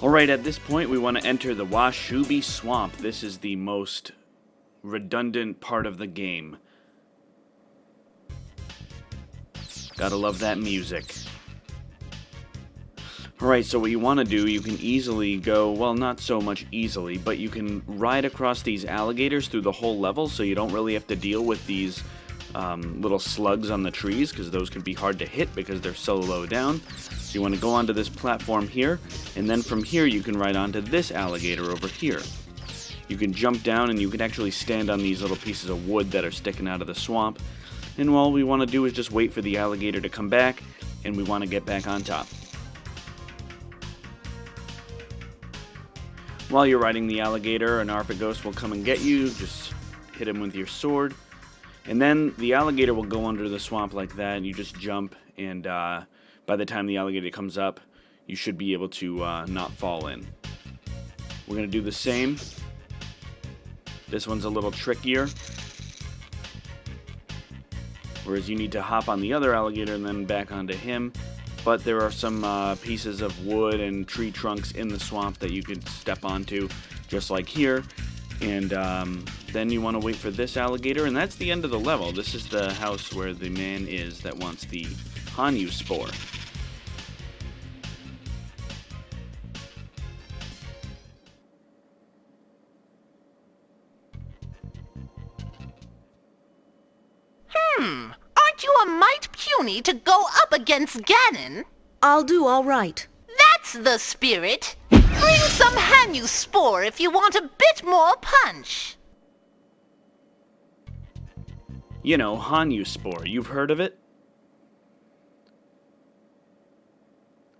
Alright, at this point we want to enter the Washubi Swamp. This is the most redundant part of the game. Gotta love that music. Alright, so what you want to do, you can easily go, well, not so much easily, but you can ride across these alligators through the whole level, so you don't really have to deal with these little slugs on the trees, because those can be hard to hit because they're so low down. So you want to go onto this platform here, and then from here you can ride onto this alligator over here. You can jump down and you can actually stand on these little pieces of wood that are sticking out of the swamp. And all we want to do is just wait for the alligator to come back, and we want to get back on top. While you're riding the alligator, an Arpagos will come and get you. Just hit him with your sword. And then the alligator will go under the swamp like that, and you just jump, and by the time the alligator comes up, you should be able to not fall in. We're going to do the same. This one's a little trickier. Whereas you need to hop on the other alligator and then back onto him. But there are some pieces of wood and tree trunks in the swamp that you could step onto, just like here. And then you want to wait for this alligator, and that's the end of the level. This is the house where the man is that wants the Hanyu spore. Aren't you a mite puny to go up against Ganon? I'll do all right. That's the spirit. Bring some Hanyu spore if you want a bit more punch. You know, Hanyu spore. You've heard of it?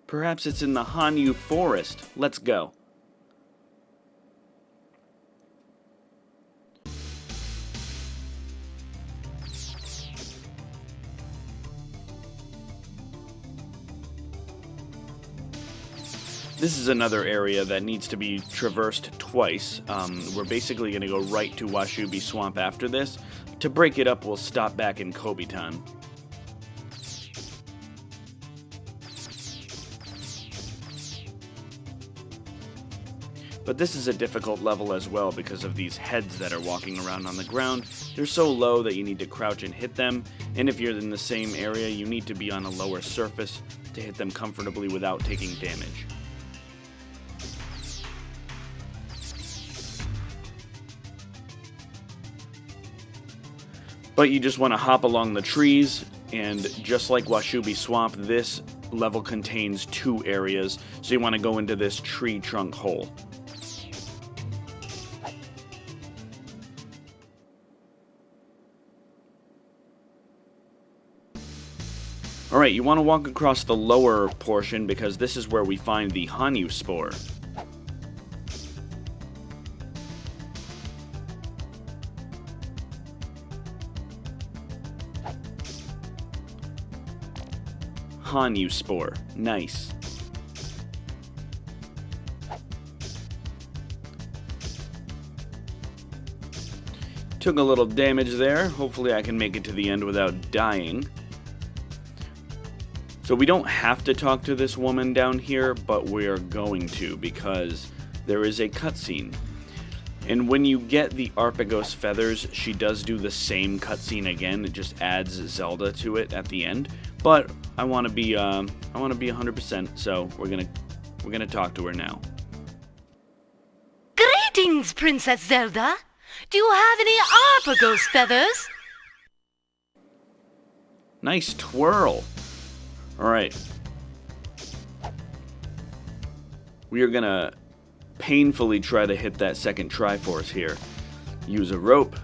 Perhaps it's in the Hanyu forest. Let's go. This is another area that needs to be traversed twice. We're basically going to go right to Washubi Swamp after this. To break it up, we'll stop back in Kobitan. But this is a difficult level as well because of these heads that are walking around on the ground. They're so low that you need to crouch and hit them, and if you're in the same area, you need to be on a lower surface to hit them comfortably without taking damage. But you just want to hop along the trees, and just like Washubi Swamp, this level contains two areas, so you want to go into this tree trunk hole. Alright, you want to walk across the lower portion because this is where we find the Hanyu spore. Hanyu spore. Nice. Took a little damage there. Hopefully I can make it to the end without dying. So we don't have to talk to this woman down here, but we're going to because there is a cutscene. And when you get the Arpagos feathers, she does do the same cutscene again. It just adds Zelda to it at the end. But I want to be 100%, so we're gonna talk to her now. Greetings, Princess Zelda. Do you have any Arpagos feathers? Nice twirl. All right. We are gonna painfully try to hit that second Triforce here. Use a rope.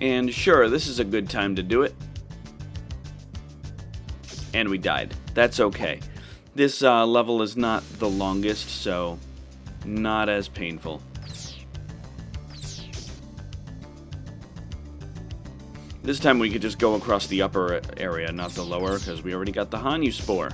And sure, this is a good time to do it. And we died. That's okay. This level is not the longest, so not as painful. This time we could just go across the upper area, not the lower, because we already got the Hanyu spore.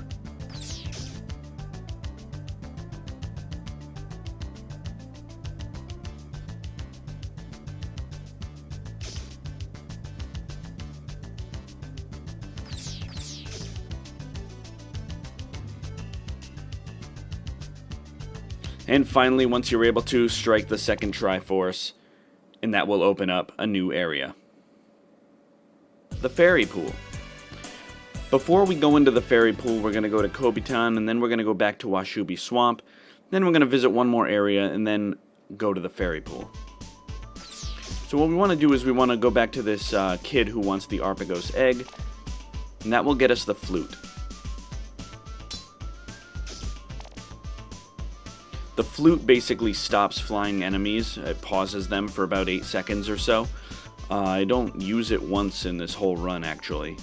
And finally, once you're able to, strike the second Triforce, and that will open up a new area. The Fairy Pool. Before we go into the Fairy Pool, we're going to go to Kobitan, and then we're going to go back to Washubi Swamp. Then we're going to visit one more area, and then go to the Fairy Pool. So what we want to do is we want to go back to this kid who wants the Arpagos egg, and that will get us the flute. The flute basically stops flying enemies. It pauses them for about 8 seconds or so. I don't use it once in this whole run, actually.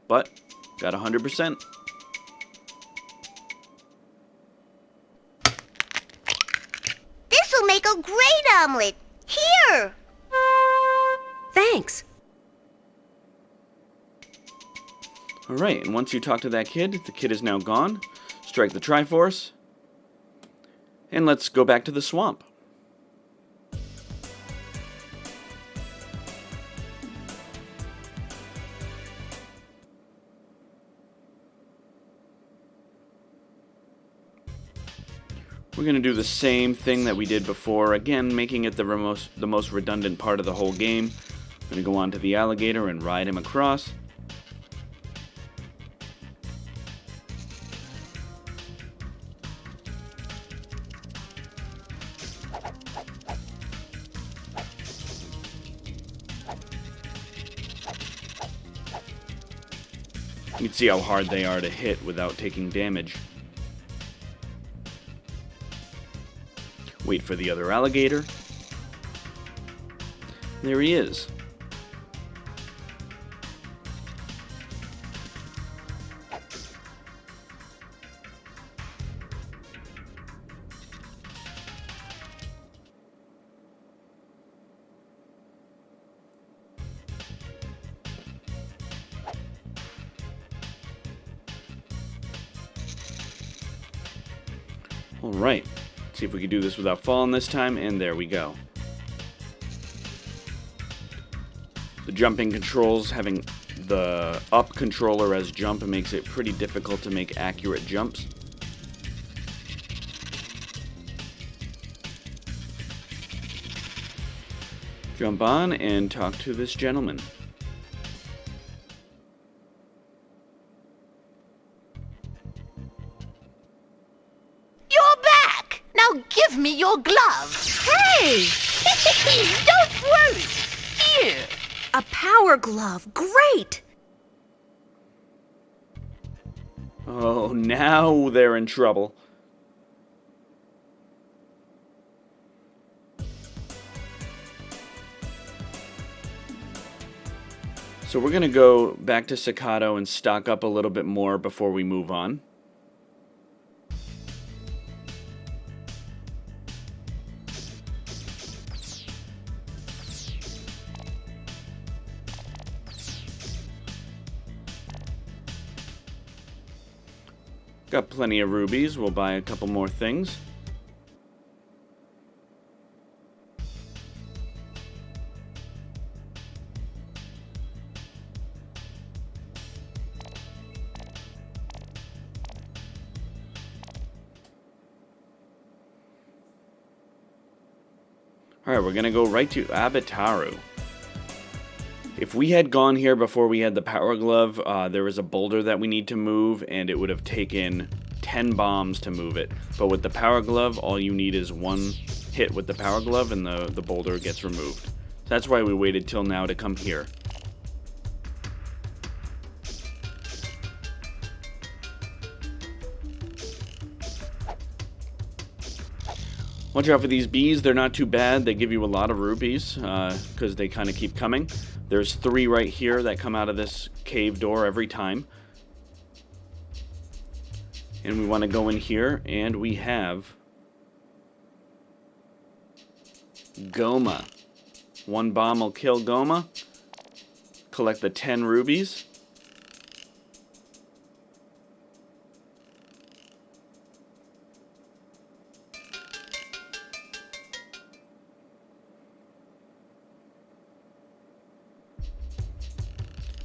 But, got 100%. This'll make a great omelet. Here! Thanks. Alright, and once you talk to that kid, the kid is now gone. Strike the Triforce. And let's go back to the swamp. We're going to do the same thing that we did before, again making it the most redundant part of the whole game. I'm going to go on to the alligator and ride him across. You can see how hard they are to hit without taking damage. Wait for the other alligator. There he is. Alright, see if we can do this without falling this time, and there we go. The jumping controls, having the up controller as jump, makes it pretty difficult to make accurate jumps. Jump on and talk to this gentleman. Give me your glove. Hey! Don't worry. Here. A power glove. Great! Oh, now they're in trouble. So we're going to go back to Staccato and stock up a little bit more before we move on. Got plenty of rubies. We'll buy a couple more things. Alright, we're gonna go right to Abitaru. If we had gone here before we had the Power Glove, there was a boulder that we need to move, and it would have taken 10 bombs to move it. But with the Power Glove, all you need is one hit with the Power Glove, and the boulder gets removed. So that's why we waited till now to come here. Watch out for these bees. They're not too bad. They give you a lot of rupees because they kind of keep coming. There's 3 right here that come out of this cave door every time. And we want to go in here, and we have Goma. 1 bomb will kill Goma. Collect the 10 rubies.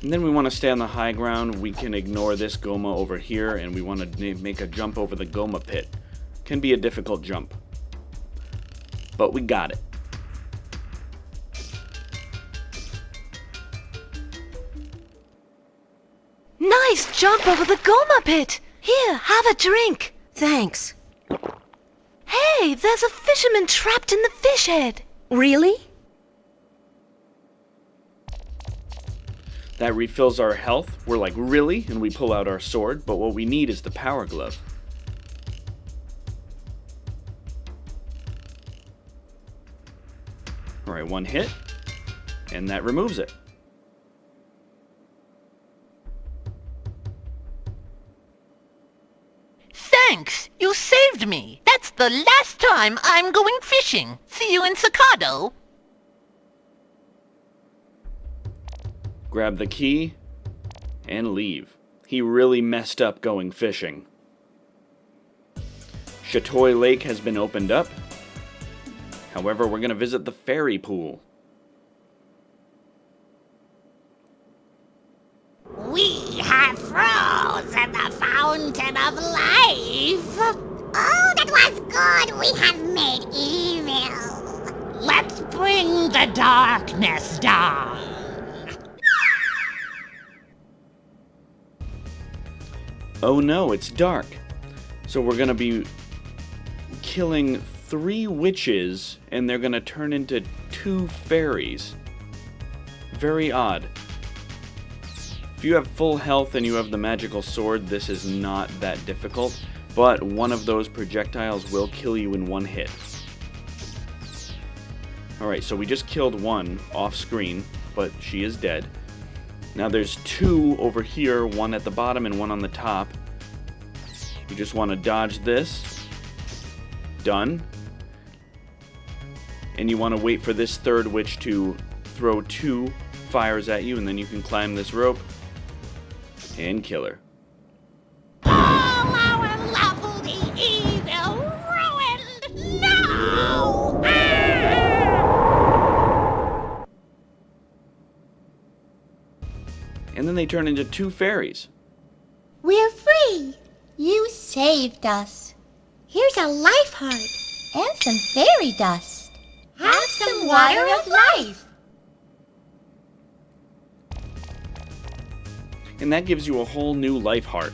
And then we want to stay on the high ground. We can ignore this Goma over here, and we want to make a jump over the Goma pit. Can be a difficult jump, but we got it. Nice jump over the Goma pit. Here, have a drink. Thanks. Hey, there's a fisherman trapped in the fish head. Really? That refills our health. We're like, really? And we pull out our sword, but what we need is the power glove. Alright, one hit, and that removes it. Thanks, you saved me. That's the last time I'm going fishing. See you in Sakado. Grab the key, and leave. He really messed up going fishing. Shatoi Lake has been opened up. However, we're going to visit the fairy pool. We have frozen the fountain of life. Oh, that was good. We have made evil. Let's bring the darkness down. Oh no, it's dark. So we're going to be killing 3 witches, and they're going to turn into 2 fairies. Very odd. If you have full health and you have the magical sword, this is not that difficult, but one of those projectiles will kill you in one hit. Alright, so we just killed one off screen, but she is dead. Now there's 2 over here, one at the bottom and one on the top. You just want to dodge this. Done. And you want to wait for this 3rd witch to throw 2 fires at you, and then you can climb this rope and kill her. All our lovely evil ruined. No! And then they turn into 2 fairies. We're free. You saved us. Here's a life heart and some fairy dust. Have some water of life. And that gives you a whole new life heart.